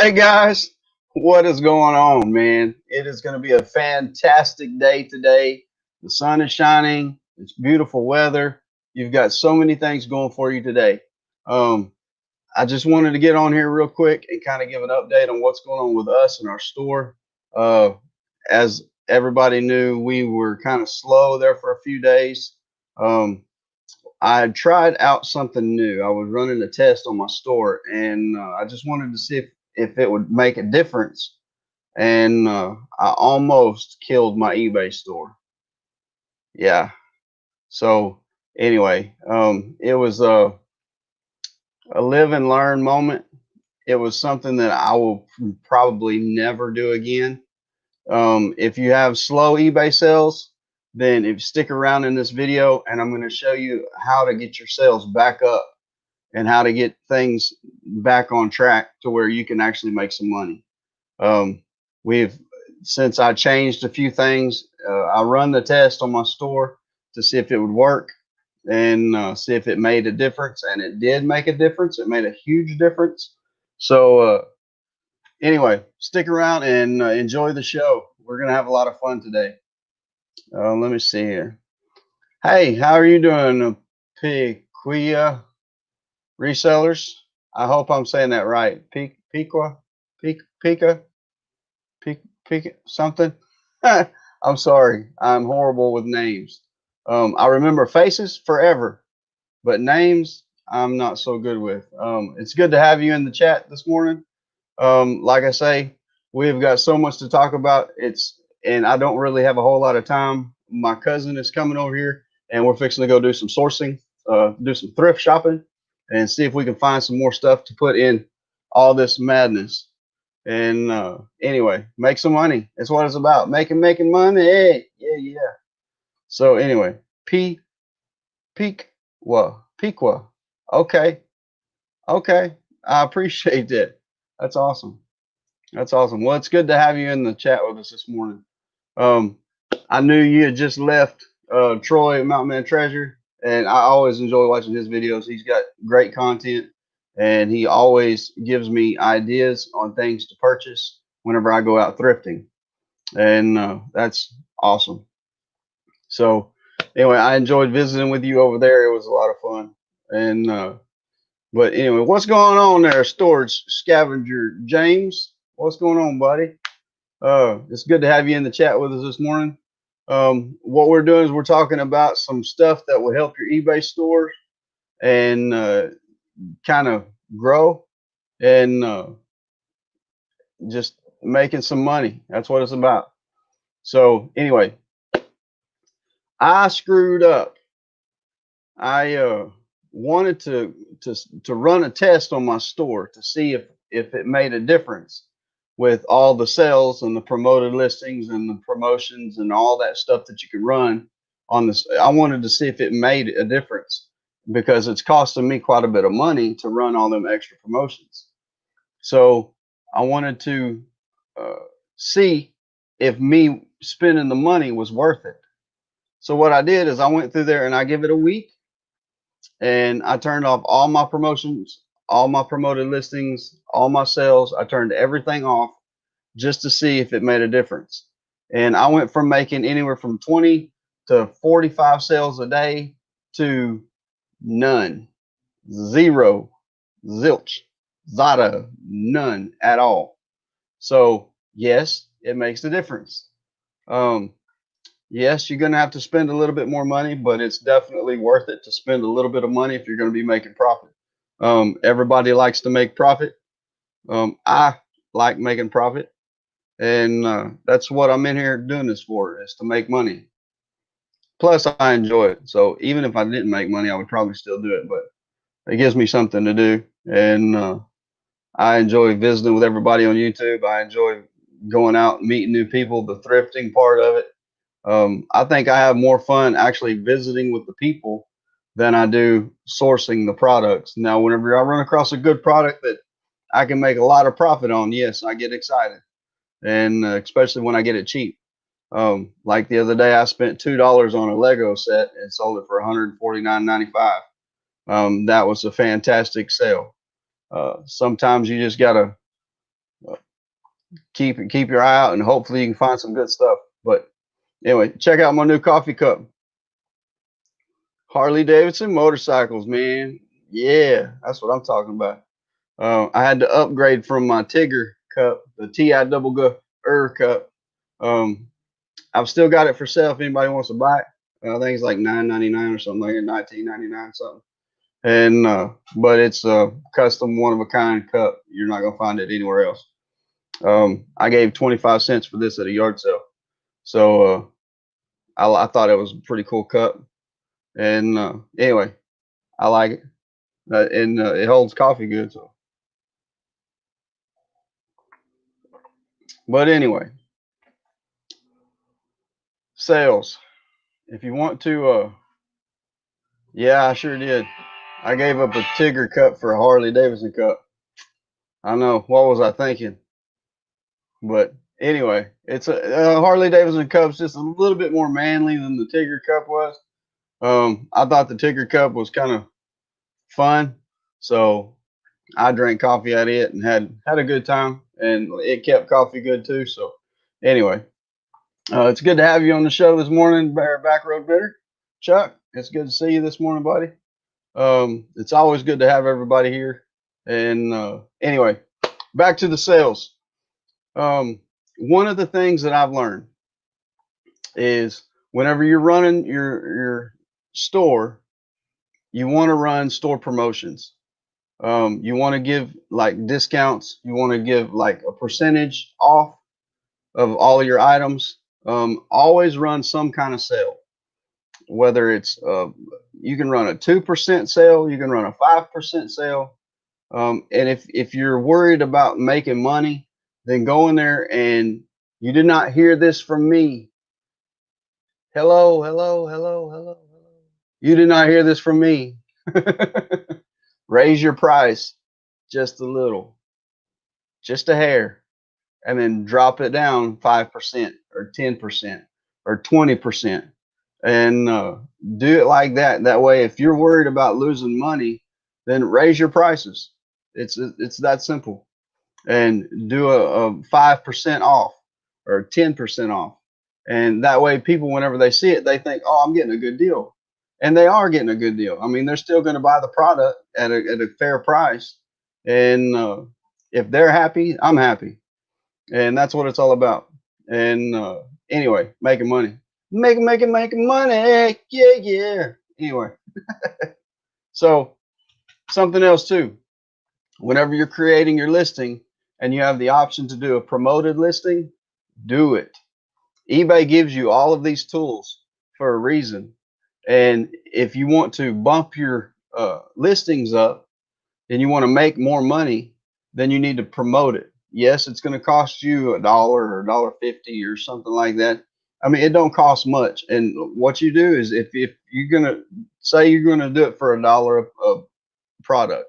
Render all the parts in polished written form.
Hey guys, what is going on, man? It is going to be a fantastic day today. The sun is shining. It's beautiful weather. You've got so many things going for you today. Um, I just wanted to get on here real quick and kind of give an update on what's going on with us in our store. Uh, as everybody knew, we were kind of slow there for a few days. Um, I had tried out something new. I was running a test on my store, and I just wanted to see if it would make a difference. And I almost killed my eBay store. Yeah. So anyway, it was a live and learn moment. It was something that I will probably never do again. If you have slow eBay sales, then if you stick around in this video, and I'm going to show you how to get your sales back up and how to get things back on track to where you can actually make some money. We've since I changed a few things, I run the test on my store to see if it would work and see if it made a difference, and it did make a difference. It made a huge difference. So anyway, stick around and enjoy the show. We're gonna have a lot of fun today. Let me see here. Hey, how are you doing, Piqua resellers? I hope I'm saying that right. Piqua, Piqua, Piqua, something. I'm sorry. I'm horrible with names. I remember faces forever, but names I'm not so good with. It's good to have you in the chat this morning. Like I say, we've got so much to talk about. And I don't really have a whole lot of time. My cousin is coming over here, and we're fixing to go do some sourcing, do some thrift shopping, and see if we can find some more stuff to put in all this madness. And anyway, make some money. That's what it's about. Making money. Hey, yeah. So anyway, Piqua. Okay. I appreciate that. That's awesome. Well, it's good to have you in the chat with us this morning. I knew you had just left Troy Mountain Man Treasure, and I always enjoy watching his videos. He's got great content, and he always gives me ideas on things to purchase whenever I go out thrifting, and that's awesome. So anyway, I enjoyed visiting with you over there. It was a lot of fun. And but anyway, what's going on there, Storage Scavenger James? What's going on, buddy? It's good to have you in the chat with us this morning. What we're doing is we're talking about some stuff that will help your eBay store and kind of grow and just making some money. That's what it's about. So anyway, I screwed up. I wanted to run a test on my store to see if it made a difference with all the sales and the promoted listings and the promotions and all that stuff that you could run on this. I wanted to see if it made a difference because it's costing me quite a bit of money to run all them extra promotions. So I wanted to see if me spending the money was worth it. So what I did is I went through there and I give it a week, and I turned off all my promotions, all my promoted listings, all my sales. I turned everything off just to see if it made a difference. And I went from making anywhere from 20 to 45 sales a day to none, zero, zilch, zada, none at all. So yes, it makes a difference. Yes, you're going to have to spend a little bit more money, but it's definitely worth it to spend a little bit of money if you're going to be making profit. Everybody likes to make profit. I like making profit, and that's what I'm in here doing this for, is to make money. Plus, I enjoy it. So even if I didn't make money, I would probably still do it, but it gives me something to do, and I enjoy visiting with everybody on YouTube. I enjoy going out and meeting new people, the thrifting part of it. I think I have more fun actually visiting with the people than I do sourcing the products. Now, whenever I run across a good product that I can make a lot of profit on, yes, I get excited, and especially when I get it cheap. Like the other day, I spent $2 on a Lego set and sold it for $149.95. That was a fantastic sale. Sometimes you just gotta keep your eye out, and hopefully you can find some good stuff. But anyway, check out my new coffee cup. Harley Davidson motorcycles, man. Yeah, that's what I'm talking about. I had to upgrade from my Tigger cup, the TI double G cup. I've still got it for sale if anybody wants to buy it. I think it's like $9.99 or something like that, $19.99 something. And but it's a custom one of a kind cup. You're not gonna find it anywhere else. I gave 25 cents for this at a yard sale, so I thought it was a pretty cool cup. And anyway, I like it, and it holds coffee good. So, but anyway, sales. If you want to, yeah, I sure did. I gave up a Tigger cup for a Harley Davidson cup. I know. What was I thinking? But anyway, it's a Harley Davidson cup's just a little bit more manly than the Tigger cup was. I thought the Tigger cup was kind of fun, so I drank coffee out of it and had a good time, and it kept coffee good too. So anyway, it's good to have you on the show this morning, Back Road Bidder. Chuck, it's good to see you this morning, buddy. It's always good to have everybody here. And anyway, back to the sales. One of the things that I've learned is whenever you're running your store, you want to run store promotions. You want to give like discounts. You want to give like a percentage off of all your items. Always run some kind of sale, whether it's you can run a 2% sale, you can run a 5% sale. And if you're worried about making money, then go in there and you did not hear this from me. Hello, hello, hello, hello, hello. You did not hear this from me. Raise your price just a little, just a hair, and then drop it down 5% or 10% or 20%. And do it like that. That way, if you're worried about losing money, then raise your prices. It's that simple. And do a 5% off or 10% off. And that way, people, whenever they see it, they think, "Oh, I'm getting a good deal," and they are getting a good deal. I mean, they're still going to buy the product at a fair price, and if they're happy, I'm happy, and that's what it's all about. And anyway, making money, making money, yeah, yeah. Anyway, so something else too. Whenever you're creating your listing and you have the option to do a promoted listing, do it. eBay gives you all of these tools for a reason. And if you want to bump your listings up and you want to make more money, then you need to promote it. Yes, it's going to cost you $1 or $1.50 or something like that. I mean, it don't cost much. And what you do is if you're going to say you're going to do it for $1 of product,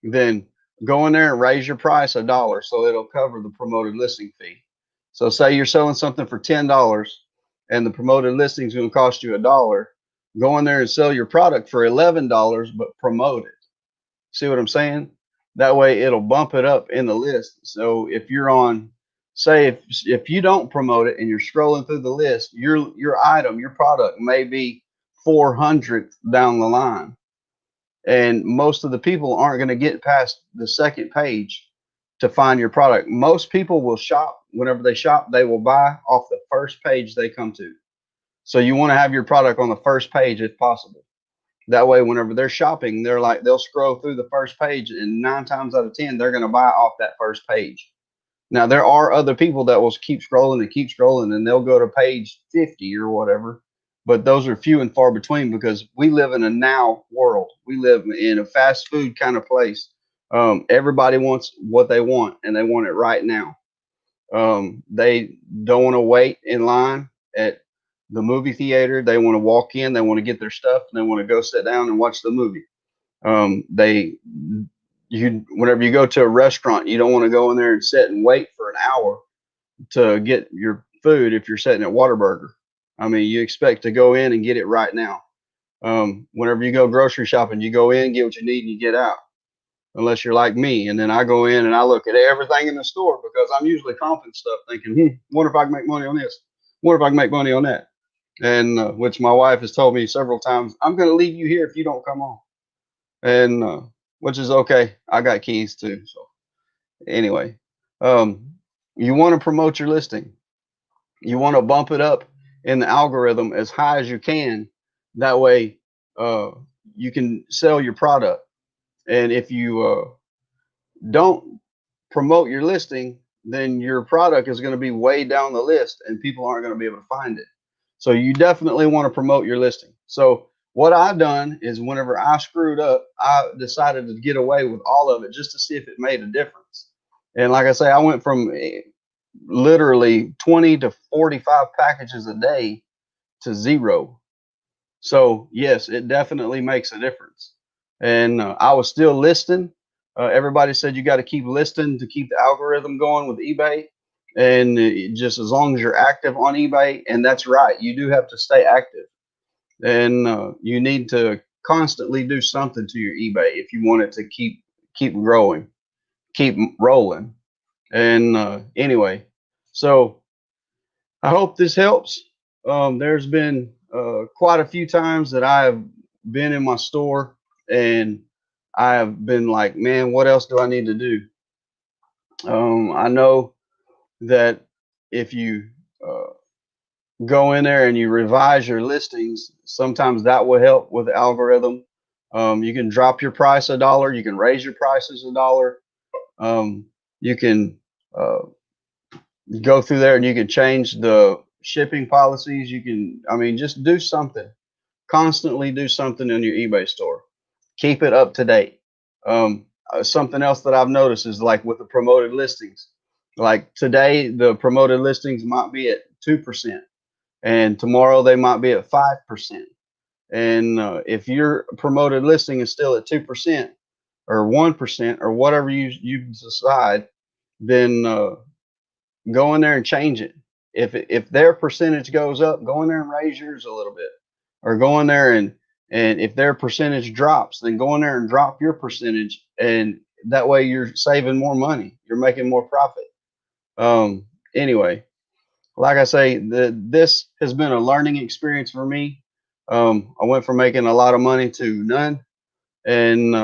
then go in there and raise your price $1 so it'll cover the promoted listing fee. So say you're selling something for $10 and the promoted listing is going to cost you $1. Go in there and sell your product for $11, but promote it. See what I'm saying? That way it'll bump it up in the list. So if you're on, say if you don't promote it and you're scrolling through the list, your item, your product may be 400th down the line. And most of the people aren't going to get past the second page to find your product. Most people will shop. Whenever they shop, they will buy off the first page they come to. So you want to have your product on the first page if possible. That way, whenever they're shopping, they'll scroll through the first page, and 9 times out of 10, they're going to buy off that first page. Now, there are other people that will keep scrolling, and they'll go to page 50 or whatever. But those are few and far between because we live in a now world. We live in a fast food kind of place. Everybody wants what they want, and they want it right now. They don't want to wait in line at the movie theater. They want to walk in, they want to get their stuff, and they want to go sit down and watch the movie. Whenever you go to a restaurant, you don't want to go in there and sit and wait for an hour to get your food if you're sitting at Whataburger. I mean, you expect to go in and get it right now. Whenever you go grocery shopping, you go in, get what you need, and you get out. unless you're like me. And then I go in and I look at everything in the store because I'm usually comping stuff, thinking, wonder if I can make money on this. Wonder if I can make money on that. And which my wife has told me several times, I'm going to leave you here if you don't come on. And which is okay. I got keys too. So anyway, um, you want to promote your listing. You want to bump it up in the algorithm as high as you can. That way, uh, you can sell your product. And if you don't promote your listing, then your product is going to be way down the list and people aren't going to be able to find it. So you definitely want to promote your listing. So what I've done is whenever I screwed up, I decided to get away with all of it just to see if it made a difference. And like I say, I went from literally 20 to 45 packages a day to 0. So yes, it definitely makes a difference. And I was still listing. Everybody said you got to keep listing to keep the algorithm going with eBay. And just as long as you're active on eBay, and that's right, you do have to stay active. And you need to constantly do something to your eBay if you want it to keep growing, keep rolling. And anyway, so I hope this helps. There's been quite a few times that I have been in my store and I have been like, man, what else do I need to do? I know that if you uh, go in there and you revise your listings, sometimes that will help with the algorithm. You can drop your price $1, you can raise your prices $1. You can uh, go through there and you can change the shipping policies. You can, I mean, just do something. Constantly do something in your eBay store. Keep it up to date. Something else that I've noticed is like with the promoted listings. Like today, the promoted listings might be at 2%, and tomorrow they might be at 5%. And if your promoted listing is still at 2% or 1% or whatever you decide, then go in there and change it. If their percentage goes up, go in there and raise yours a little bit, or go in there and if their percentage drops, then go in there and drop your percentage, and that way you're saving more money, you're making more profit. Anyway, like I say, this has been a learning experience for me. I went from making a lot of money to none, and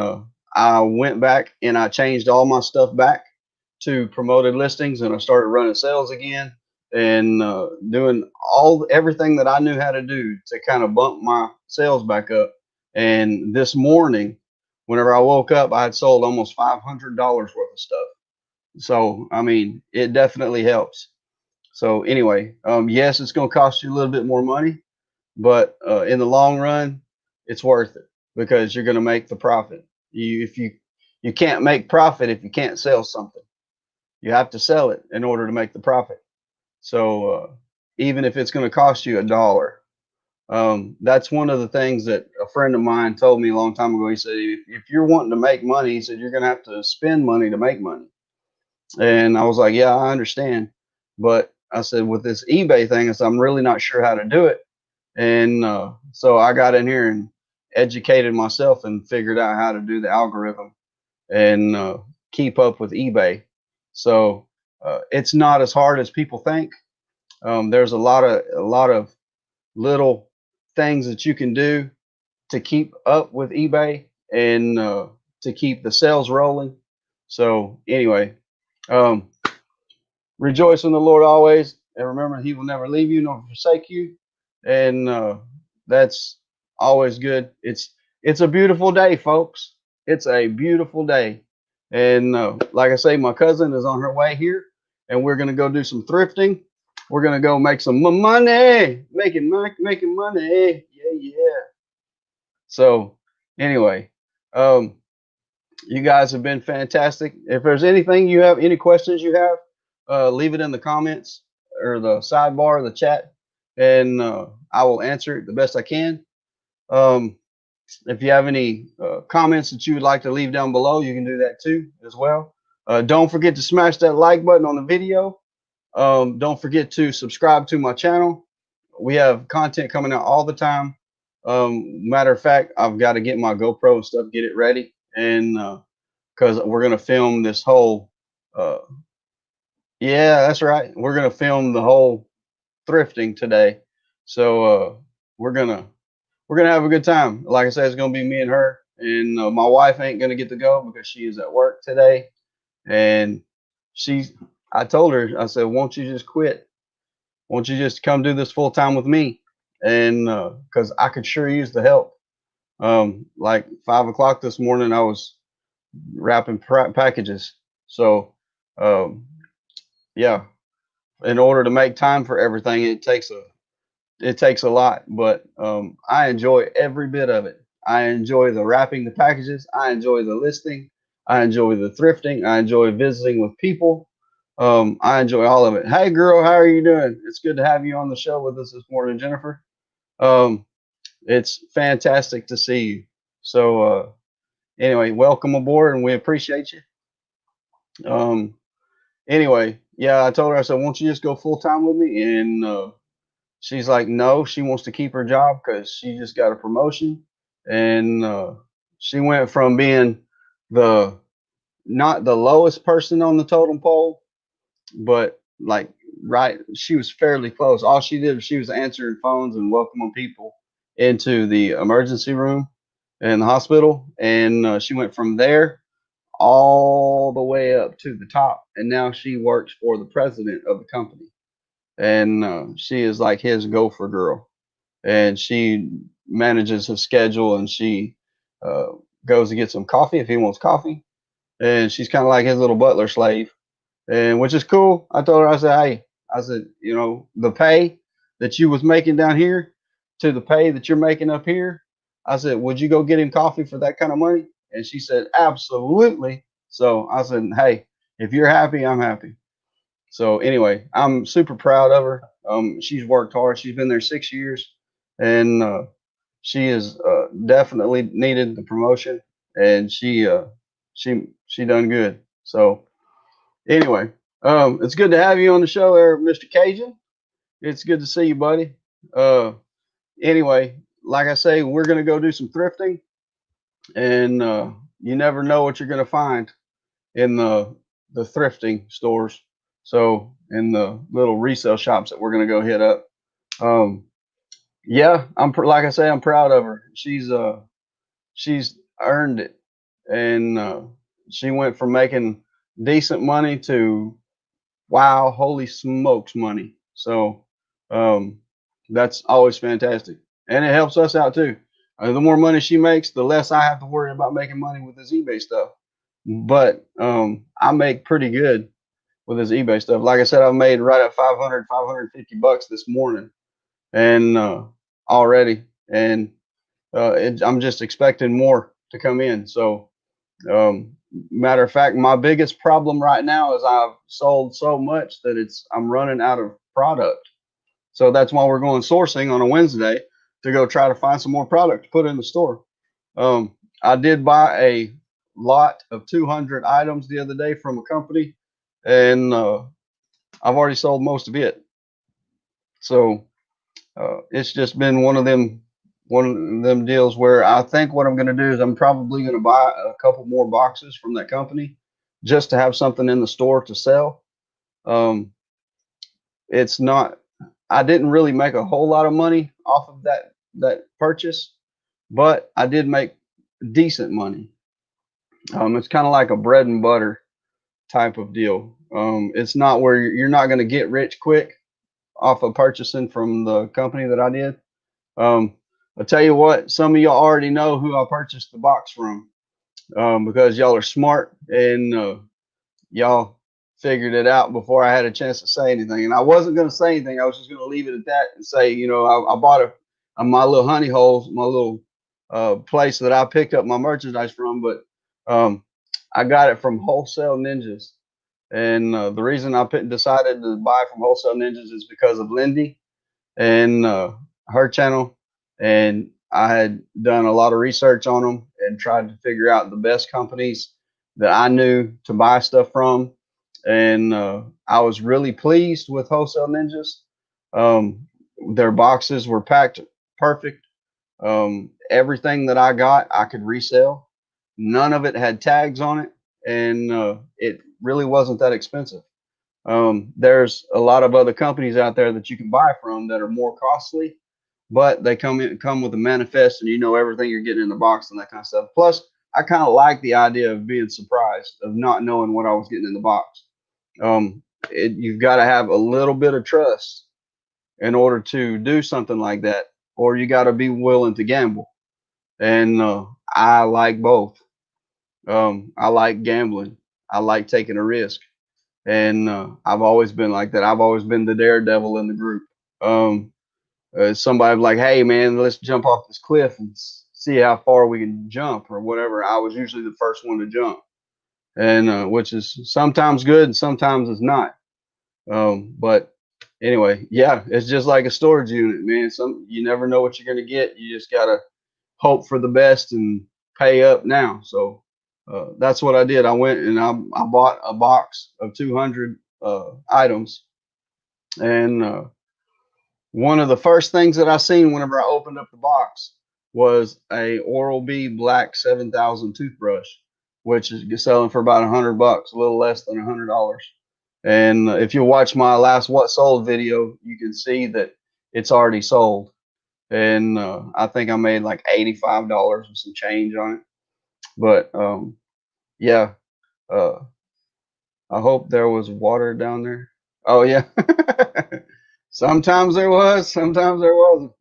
I went back and I changed all my stuff back to promoted listings, and I started running sales again and doing everything that I knew how to do to kind of bump my sales back up. And this morning, whenever I woke up, I had sold almost $500 worth of stuff. So I mean, it definitely helps. So anyway, yes, it's going to cost you a little bit more money, but in the long run, it's worth it because you're going to make the profit. If you can't make profit if you can't sell something. You have to sell it in order to make the profit. So even if it's going to cost you $1, that's one of the things that a friend of mine told me a long time ago. He said, if you're wanting to make money, he said, you're going to have to spend money to make money. And I was like, yeah, I understand. But I said, with this eBay thing, I said, I'm really not sure how to do it. And so I got in here and educated myself and figured out how to do the algorithm and keep up with eBay. So it's not as hard as people think. There's a lot of little things that you can do to keep up with eBay and to keep the sales rolling. So anyway, um, rejoice in the Lord always, and remember He will never leave you nor forsake you, and that's always good. It's a beautiful day, folks. It's a beautiful day, and like I say, my cousin is on her way here, and we're gonna go do some thrifting. We're gonna go make some money, making money. Yeah, yeah. So anyway, um, you guys have been fantastic. If there's anything you have, any questions you have, leave it in the comments or the sidebar of the chat, and I will answer it the best I can. Um, if you have any comments that you would like to leave down below, you can do that too as well. Don't forget to smash that like button on the video. Don't forget to subscribe to my channel. We have content coming out all the time. Matter of fact, I've got to get my GoPro and stuff, get it ready, and because we're gonna film this whole. Uh, yeah, that's right. We're gonna film the whole thrifting today. So we're gonna we're gonna have a good time. Like I said, it's gonna be me and her, and my wife ain't gonna get to go because she is at work today. And she, I told her, I said, "Won't you just quit? Won't you just come do this full time with me?" And because I could sure use the help. Like 5 o'clock this morning, I was wrapping packages. So um, yeah, in order to make time for everything, it takes a lot, but I enjoy every bit of it. I enjoy the wrapping the packages. I enjoy the listing. I enjoy the thrifting. I enjoy visiting with people. I enjoy all of it. Hey, girl, how are you doing? It's good to have you on the show with us this morning, Jennifer. Um, it's fantastic to see you. So, anyway, welcome aboard, and we appreciate you. Um, anyway, yeah, I told her, I said, won't you just go full time with me? And she's like, no, she wants to keep her job because she just got a promotion, and she went from being the not the lowest person on the totem pole, but like right, she was fairly close. All she did was she was answering phones and welcoming people into the emergency room in the hospital, and she went from there all the way up to the top, and now she works for the president of the company, and she is like his gopher girl, and she manages his schedule, and she uh, goes to get some coffee if he wants coffee, and she's kind of like his little butler slave, and which is cool. I told her, I said, hey, I said, the pay that you was making down here to the pay that you're making up here, I said, would you go get him coffee for that kind of money? And she said, absolutely. So I said, hey, if you're happy, I'm happy. So anyway, I'm super proud of her. She's worked hard. She's been there 6 years, and she is definitely needed the promotion, and she done good. So anyway, it's good to have you on the show, there, Mr. Cajun. It's good to see you, buddy. Uh, anyway, like I say, we're gonna go do some thrifting, and you never know what you're gonna find in the thrifting stores. So in the little resale shops that we're gonna go hit up. Um, yeah, like I say, I'm proud of her. She's earned it, and she went from making decent money to wow, holy smokes, money. So um, that's always fantastic, and it helps us out too. The more money she makes, the less I have to worry about making money with this eBay stuff. But I make pretty good with this eBay stuff. Like I said, I've made right at 500, 550 bucks this morning, and already, and I'm just expecting more to come in. So matter of fact, my biggest problem right now is I've sold so much that I'm running out of product. So that's why we're going sourcing on a Wednesday to go try to find some more product to put in the store. I did buy a lot of 200 items the other day from a company, and I've already sold most of it. So it's just been one of them deals where I think what I'm going to do is I'm probably going to buy a couple more boxes from that company just to have something in the store to sell. Um, it's not, I didn't really make a whole lot of money off of that purchase, but I did make decent money. It's kind of like a bread and butter type of deal. It's not where you're not going to get rich quick off of purchasing from the company that I did. Um, I'll tell you what, some of y'all already know who I purchased the box from, because y'all are smart, and y'all figured it out before I had a chance to say anything. And I wasn't going to say anything. I was just going to leave it at that and say, I bought my little honey holes, my little place that I picked up my merchandise from, but I got it from Wholesale Ninjas. And the reason I decided to buy from Wholesale Ninjas is because of Lindy and her channel, and I had done a lot of research on them and tried to figure out the best companies that I knew to buy stuff from, and I was really pleased with Wholesale Ninjas. Um, their boxes were packed perfect. Everything that I got, I could resell. None of it had tags on it. and it really wasn't that expensive. There's a lot of other companies out there that you can buy from that are more costly, but they come with a manifest, and you know everything you're getting in the box and that kind of stuff. Plus, I kind of like the idea of being surprised, of not knowing what I was getting in the box. You've got to have a little bit of trust in order to do something like that, or you got to be willing to gamble. And I like both. I like gambling. I like taking a risk, and I've always been like that. I've always been the daredevil in the group. Um, Somebody like, hey man, let's jump off this cliff and see how far we can jump or whatever. I was usually the first one to jump, and which is sometimes good and sometimes it's not. But anyway, yeah, it's just like a storage unit, man. You never know what you're gonna get. You just gotta hope for the best and pay up now. So that's what I did. I went and I bought a box of 200 items, and one of the first things that I seen whenever I opened up the box was a Oral-B Black 7000 toothbrush, which is selling for about $100, a little less than $100. And if you watch my last What Sold video, you can see that it's already sold. And I think I made like $85 with some change on it. But yeah, uh, I hope there was water down there. Oh yeah. Sometimes there was, sometimes there wasn't.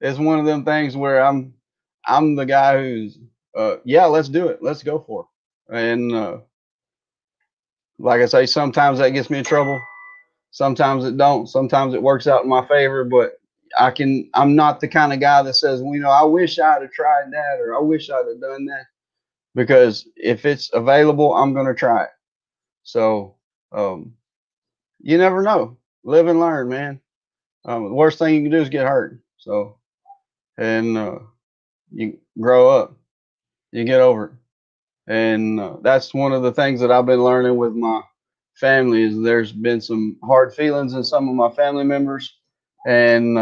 It's one of them things where I'm the guy who's yeah, let's do it. Let's go for it. And like I say, sometimes that gets me in trouble. Sometimes it don't. Sometimes it works out in my favor, but I'm not the kind of guy that says, well, I wish I'd have tried that or I wish I'd have done that, because if it's available, I'm going to try it. So, you never know. Live and learn, man. The worst thing you can do is get hurt. So, and you grow up, you get over it. And that's one of the things that I've been learning with my family is there's been some hard feelings in some of my family members, and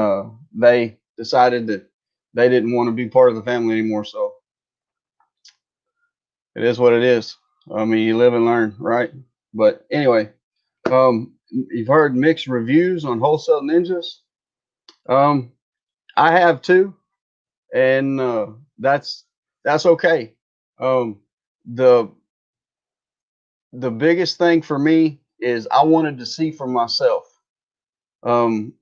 they decided that they didn't want to be part of the family anymore. So it is what it is. I mean, you live and learn, right? But anyway, you've heard mixed reviews on Wholesale Ninjas. Um, I have too, and that's okay. Um, the the biggest thing for me is I wanted to see for myself. Um,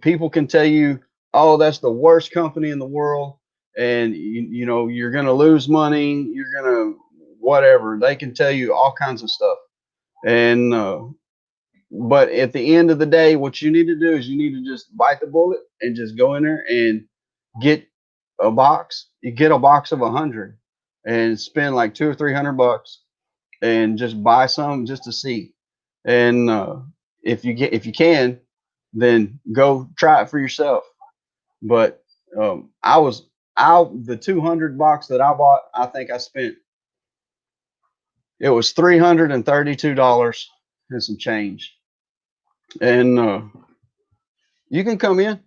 People can tell you, oh, that's the worst company in the world, and you're gonna lose money, you're gonna whatever. They can tell you all kinds of stuff, and but at the end of the day, what you need to do is you need to just bite the bullet and just go in there and get a box. You get a box of 100 and spend like 200 or 300 bucks and just buy some just to see. And if you can, then go try it for yourself. But the 200 box that I bought, I think I spent, it was $332 and some change. And you can come in.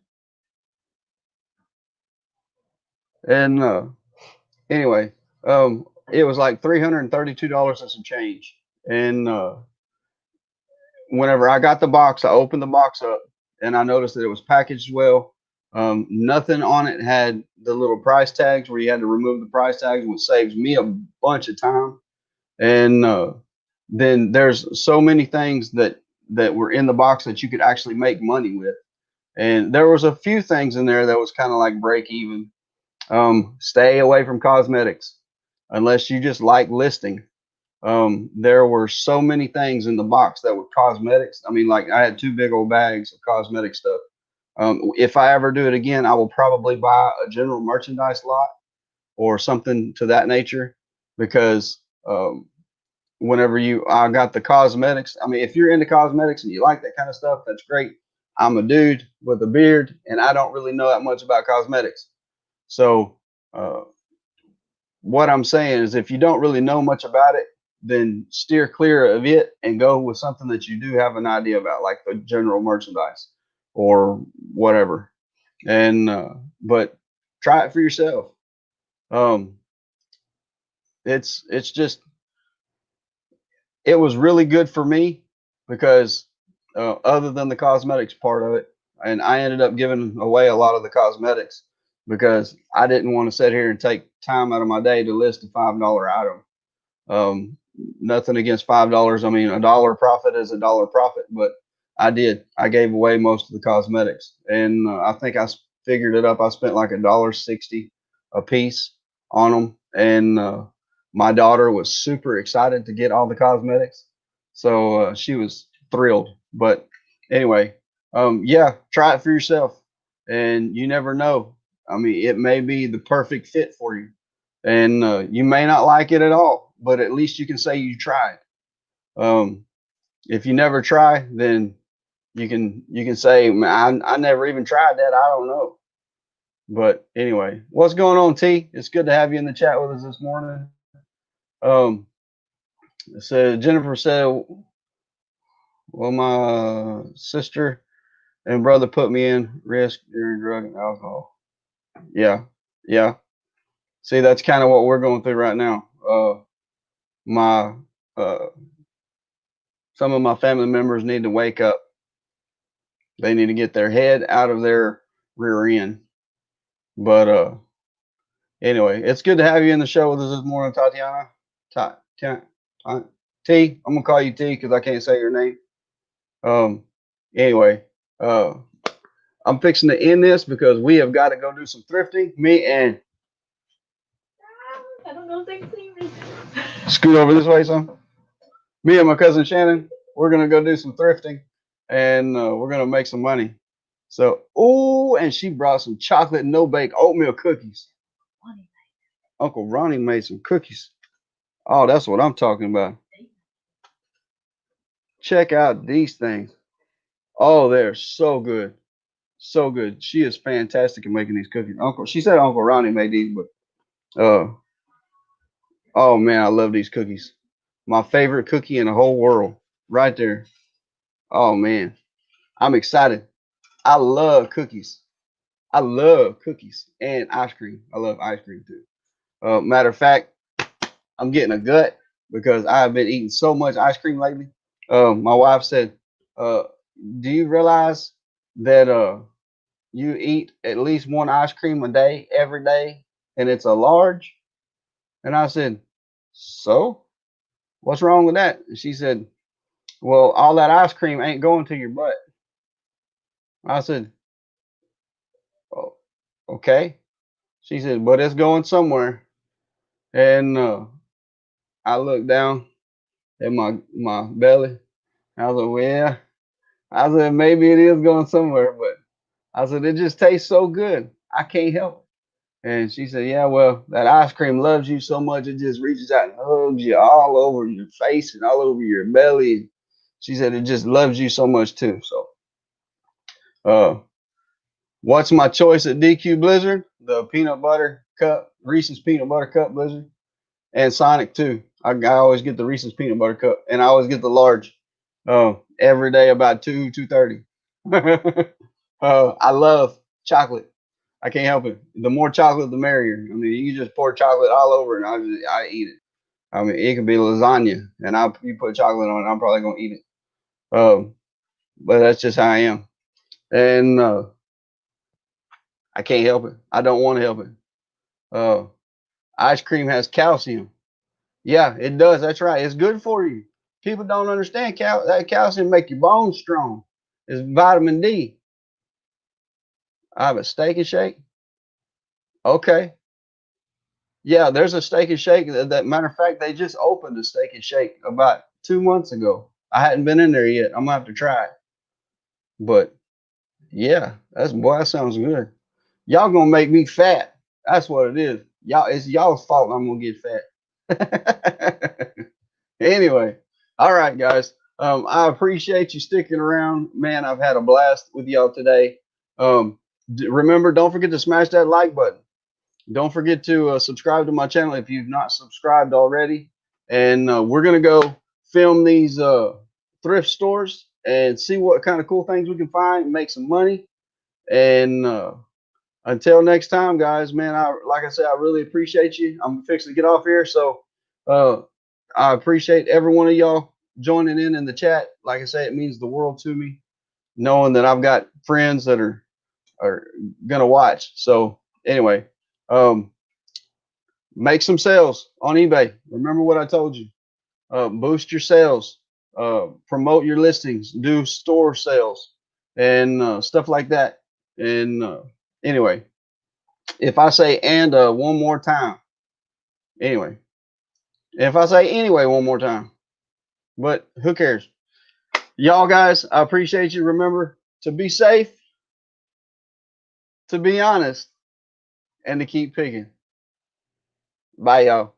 And anyway, it was like $332 and some change. And whenever I got the box, I opened the box up and I noticed that it was packaged well. Nothing on it had the little price tags where you had to remove the price tags, which saves me a bunch of time. And then there's so many things that were in the box that you could actually make money with. And there was a few things in there that was kind of like break even. Stay away from cosmetics unless you just like listing. There were so many things in the box that were cosmetics. I mean, like I had 2 big old bags of cosmetic stuff. If I ever do it again, I will probably buy a general merchandise lot or something to that nature, because I got the cosmetics. I mean, if you're into cosmetics and you like that kind of stuff, that's great. I'm a dude with a beard and I don't really know that much about cosmetics. So, what I'm saying is if you don't really know much about it, then steer clear of it and go with something that you do have an idea about, like the general merchandise or whatever. And but try it for yourself. Um, it's just, it was really good for me because other than the cosmetics part of it, and I ended up giving away a lot of the cosmetics because I didn't want to sit here and take time out of my day to list a $5 item. Um, Nothing against $5. I mean, a dollar profit is a dollar profit, but I did. I gave away most of the cosmetics, and I think I figured it up. I spent like $1.60 a piece on them, and my daughter was super excited to get all the cosmetics, so she was thrilled. But anyway, yeah, try it for yourself, and you never know. I mean, it may be the perfect fit for you, and you may not like it at all, but at least you can say you tried. Um, if you never try, then you can say, "Man, I never even tried that. I don't know." But anyway, what's going on, T? It's good to have you in the chat with us this morning. Um, so Jennifer said, "Well, my sister and brother put me in risk during drug and alcohol." Yeah, yeah. See, that's kind of what we're going through right now. My uh, some of my family members need to wake up. They need to get their head out of their rear end. But anyway, it's good to have you in the show with us this morning, Tatiana. T. I'm gonna call you T because I can't say your name. Um. Anyway, uh, I'm fixing to end this because we have got to go do some thrifting. Me and I don't know if they can see me. Scoot over this way, son. Me and my cousin Shannon, we're gonna go do some thrifting, and we're gonna make some money. So, oh, and she brought some chocolate no bake oatmeal cookies. Uncle Ronnie made some cookies. Oh, that's what I'm talking about. Check out these things. Oh, they're so good. So good. She is fantastic at making these cookies. She said Uncle Ronnie made these, but oh man, I love these cookies. My favorite cookie in the whole world. Right there. Oh man. I'm excited. I love cookies. I love cookies and ice cream. I love ice cream too. Matter of fact, I'm getting a gut because I've been eating so much ice cream lately. My wife said, uh, "Do you realize that you eat at least one ice cream a day every day, and it's a large?" And I said, "So, what's wrong with that?" And she said, "Well, all that ice cream ain't going to your butt." I said, "Oh, okay." She said, "But it's going somewhere." And I looked down at my belly. I was like, "Well, yeah." I said, "Maybe it is going somewhere, but," I said, "it just tastes so good. I can't help it." And she said, "Yeah, well, that ice cream loves you so much, it just reaches out and hugs you all over your face and all over your belly." She said, "It just loves you so much too." So, uh, what's my choice at DQ Blizzard? The peanut butter cup, Reese's peanut butter cup Blizzard, and Sonic too. I always get the Reese's peanut butter cup, and I always get the large. Every day about 2:30. I love chocolate. I can't help it. The more chocolate, the merrier. I mean, you can just pour chocolate all over, and I eat it. I mean, it could be lasagna, and you put chocolate on it, I'm probably gonna eat it. But that's just how I am, and I can't help it. I don't want to help it. Uh, Ice cream has calcium. Yeah, it does. That's right. It's good for you. People don't understand that calcium make your bones strong. It's vitamin D. I have a steak and shake. Okay. Yeah, there's a steak and shake. That matter of fact, they just opened a steak and shake about 2 months ago. I hadn't been in there yet. I'm gonna have to try it. But yeah, that sounds good. Y'all gonna make me fat. That's what it is. It's y'all's fault I'm gonna get fat. Anyway, all right, guys. I appreciate you sticking around. Man, I've had a blast with y'all today. Remember, don't forget to smash that like button. Don't forget to subscribe to my channel if you've not subscribed already. And we're going to go film these thrift stores and see what kind of cool things we can find and make some money. And until next time, guys, man, like I said, I really appreciate you. I'm fixing to get off here. So I appreciate every one of y'all joining in the chat. Like I say, it means the world to me, knowing that I've got friends that are gonna watch. So anyway, um, make some sales on eBay. Remember what I told you. Boost your sales. Promote your listings. Do store sales and stuff like that. And anyway, if I say and one more time, anyway, if I say anyway one more time, but who cares? Y'all guys, I appreciate you. Remember to be safe, to be honest, and to keep picking. Bye, y'all.